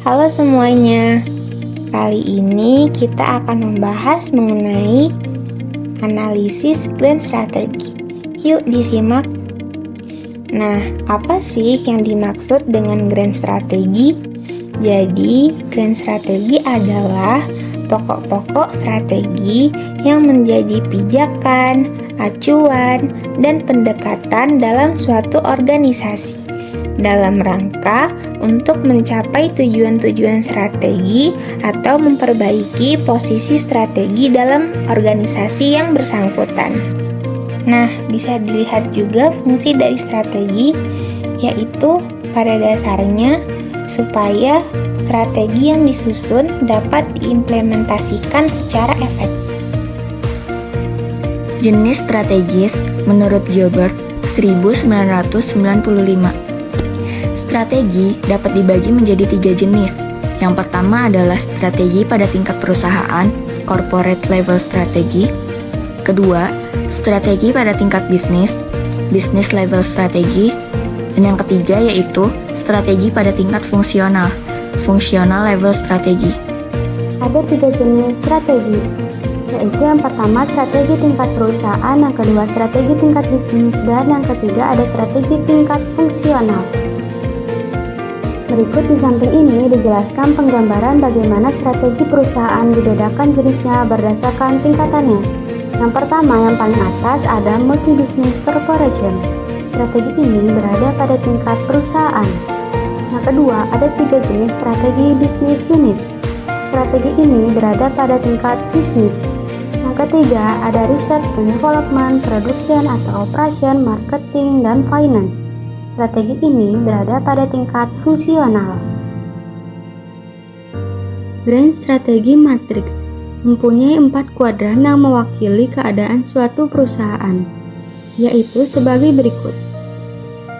Halo semuanya, kali ini kita akan membahas mengenai analisis grand strategi. Yuk disimak. Nah, apa sih yang dimaksud dengan grand strategi? Jadi, grand strategi adalah pokok-pokok strategi yang menjadi pijakan, acuan, dan pendekatan dalam suatu organisasi dalam rangka untuk mencapai tujuan-tujuan strategi atau memperbaiki posisi strategi dalam organisasi yang bersangkutan. Nah, bisa dilihat juga fungsi dari strategi, yaitu pada dasarnya supaya strategi yang disusun dapat diimplementasikan secara efektif. Jenis strategis menurut Gilbert 1995. Strategi dapat dibagi menjadi 3 jenis. Yang pertama adalah strategi pada tingkat perusahaan, corporate level strategi. Kedua, strategi pada tingkat bisnis, business level strategi. Dan yang ketiga yaitu strategi pada tingkat fungsional, functional level strategi. Ada 3 jenis strategi, yaitu yang pertama strategi tingkat perusahaan, yang kedua strategi tingkat bisnis, dan yang ketiga ada strategi tingkat fungsional. Berikut di samping ini dijelaskan penggambaran bagaimana strategi perusahaan dibedakan jenisnya berdasarkan tingkatannya. Yang pertama, yang paling atas ada multi-business corporation. Strategi ini berada pada tingkat perusahaan. Yang kedua, ada 3 jenis strategi business unit. Strategi ini berada pada tingkat bisnis. Yang ketiga, ada research and development, production atau operation, marketing, dan finance. Strategi ini berada pada tingkat fungsional. Grand Strategy Matrix mempunyai 4 kuadran yang mewakili keadaan suatu perusahaan, yaitu sebagai berikut.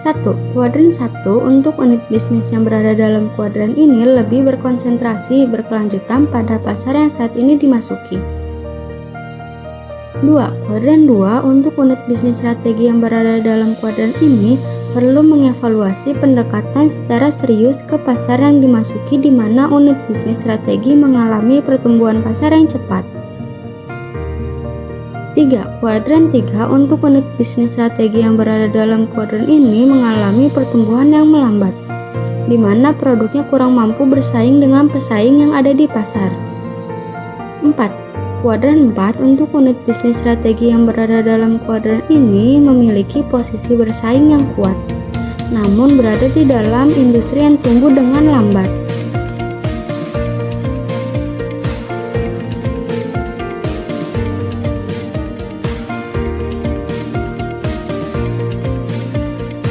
1. Kuadran 1 untuk unit bisnis yang berada dalam kuadran ini lebih berkonsentrasi berkelanjutan pada pasar yang saat ini dimasuki. 2. Kuadran 2 untuk unit bisnis strategi yang berada dalam kuadran ini perlu mengevaluasi pendekatan secara serius ke pasar yang dimasuki di mana unit bisnis strategi mengalami pertumbuhan pasar yang cepat. 3. Kuadran 3 untuk unit bisnis strategi yang berada dalam kuadran ini mengalami pertumbuhan yang melambat, di mana produknya kurang mampu bersaing dengan pesaing yang ada di pasar. 4. Kuadran 4 untuk unit bisnis strategi yang berada dalam kuadran ini memiliki posisi bersaing yang kuat, namun berada di dalam industri yang tumbuh dengan lambat.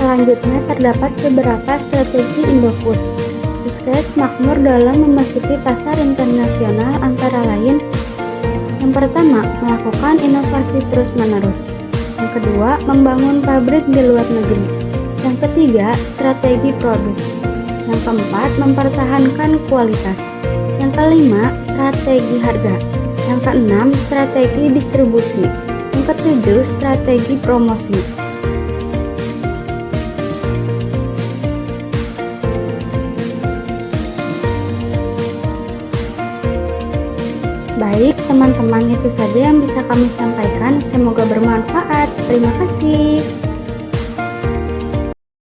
Selanjutnya terdapat beberapa strategi Indofood. Sukses makmur dalam memasuki pasar internasional antara lain: yang pertama, melakukan inovasi terus-menerus. Yang kedua, membangun pabrik di luar negeri. Yang ketiga, strategi produk. Yang keempat, mempertahankan kualitas. Yang kelima, strategi harga. Yang keenam, strategi distribusi. Yang ketujuh, strategi promosi. Baik, teman-teman, itu saja yang bisa kami sampaikan. Semoga bermanfaat. Terima kasih.